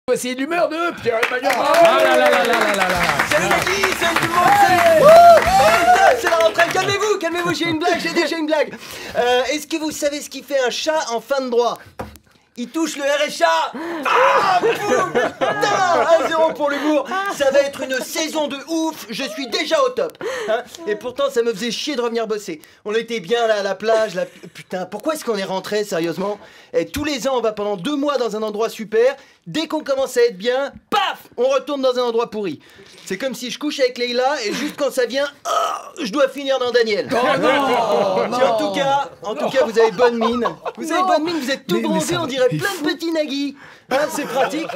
Voici l'humeur de Pierre Emmanuel. Ah là là là là là là là. Salut Nagui, salut tout le monde, salut. C'est la rentrée, calmez-vous, calmez-vous, j'ai une blague, j'ai déjà une blague. Est-ce que vous savez ce qui fait un chat en fin de droit? Il touche le RSA. Ah, boum, putain, 1-0 pour l'humour. Ça va être une saison de ouf. Je suis déjà au top. Hein, et pourtant, ça me faisait chier de revenir bosser. On était bien là à la plage. Là. Putain, pourquoi est-ce qu'on est rentré, sérieusement? Et tous les ans, on va pendant 2 mois dans un endroit super. Dès qu'on commence à être bien, paf, on retourne dans un endroit pourri. C'est comme si je couche avec Leïla et juste quand ça vient, oh, je dois finir dans Daniel. Oh non, Si, en tout cas, vous avez bonne mine. Vous avez bonne mine, vous êtes tout bronzé, on dirait plein de petits Nagui. Hein, c'est pratique.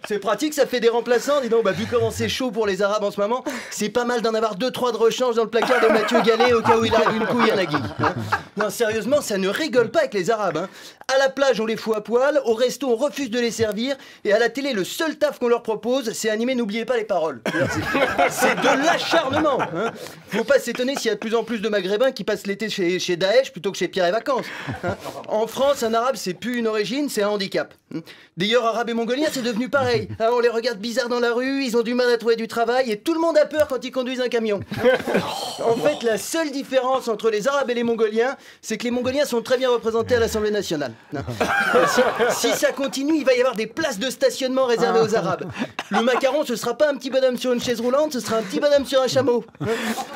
C'est pratique, ça fait des remplaçants. Dis donc, bah, vu comment c'est chaud pour les Arabes en ce moment, c'est pas mal d'en avoir 2-3 de rechange dans le placard de Mathieu Gallet au cas où il arrive une couille à Nagui. Hein. Non, sérieusement, ça ne rigole pas avec les Arabes. Hein. À la plage, on les fout à poil. Au resto, on refuse de les servir. Et à la télé, le seul taf qu'on leur propose, c'est animer N'oubliez pas les paroles. C'est de l'acharnement. Hein. Faut pas s'étonner s'il y a de plus en plus de Maghrébins qui passent l'été chez Daesh plutôt que chez Pierre et Vacances. Hein. En France, un arabe, c'est plus une origine, c'est un handicap. D'ailleurs, arabes et mongoliens, c'est devenu pareil. Hein, on les regarde bizarre dans la rue, ils ont du mal à trouver du travail et tout le monde a peur quand ils conduisent un camion. En fait, la seule différence entre les arabes et les mongoliens, c'est que les mongoliens sont très bien représentés à l'Assemblée nationale. Si ça continue, il va y avoir des places de stationnement réservées aux arabes. Le macaron, ce sera pas un petit bonhomme sur une chaise roulante, ce sera un petit bonhomme sur un chameau.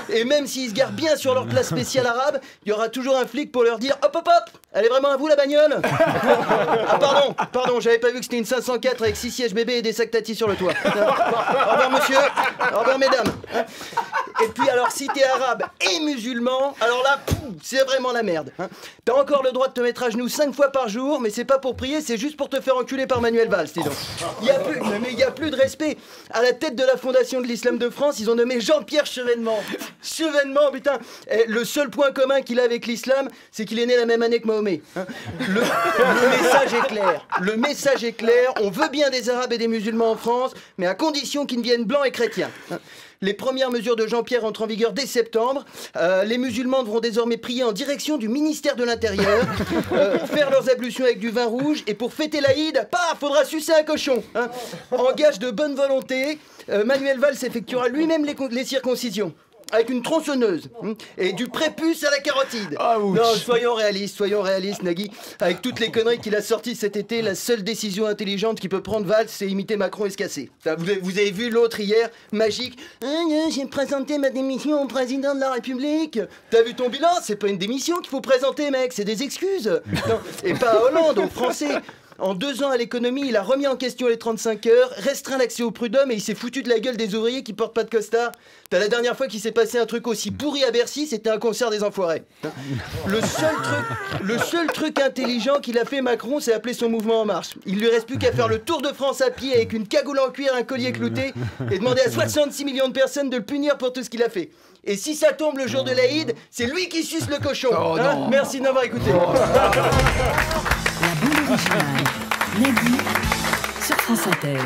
Et même s'ils se garent bien sur leur place spéciale arabe, il y aura toujours un flic pour leur dire hop hop hop, elle est vraiment à vous la bagnole? Ah pardon, j'avais pas vu que c'était une 504 avec 6 sièges bébés et des sacs tati sur le toit. Au revoir monsieur, au revoir mesdames. Et puis alors si t'es arabe et musulman, alors là, c'est vraiment la merde. Hein. T'as encore le droit de te mettre à genoux 5 fois par jour, mais c'est pas pour prier, c'est juste pour te faire enculer par Manuel Valls, dis donc. Il y a plus de respect. À la tête de la fondation de l'islam de France, ils ont nommé Jean-Pierre Chevènement. Chevènement, putain. Et le seul point commun qu'il a avec l'islam, c'est qu'il est né la même année que Mahomet. Hein. Le message est clair. Le message est clair. On veut bien des arabes et des musulmans en France, mais à condition qu'ils deviennent blancs et chrétiens. Hein. Les premières mesures de Jean-Pierre entrent en vigueur dès septembre. Les musulmans devront désormais prier en direction du ministère de l'Intérieur, faire leurs ablutions avec du vin rouge, et pour fêter l'Aïd, faudra sucer un cochon. Hein. En gage de bonne volonté, Manuel Valls effectuera lui-même les circoncisions. Avec une tronçonneuse et du prépuce à la carotide. Non, soyons réalistes, Nagui. Avec toutes les conneries qu'il a sorties cet été, la seule décision intelligente qu'il peut prendre Valls, c'est imiter Macron et se casser. Vous avez vu l'autre hier, magique. J'ai présenté ma démission au président de la République. T'as vu ton bilan? C'est pas une démission qu'il faut présenter, mec, c'est des excuses. Non, et pas à Hollande, aux Français. En 2 ans à l'économie, il a remis en question les 35 heures, restreint l'accès au prud'homme et il s'est foutu de la gueule des ouvriers qui portent pas de costard. T'as la dernière fois qu'il s'est passé un truc aussi pourri à Bercy, c'était un concert des Enfoirés. Le seul truc intelligent qu'il a fait Macron, c'est appeler son mouvement En Marche. Il lui reste plus qu'à faire le tour de France à pied avec une cagoule en cuir, un collier clouté et demander à 66 millions de personnes de le punir pour tout ce qu'il a fait. Et si ça tombe le jour de l'Aïd, c'est lui qui suce le cochon. Hein? Merci de m'avoir écouté. La bande originale, Nagui, sur France Inter.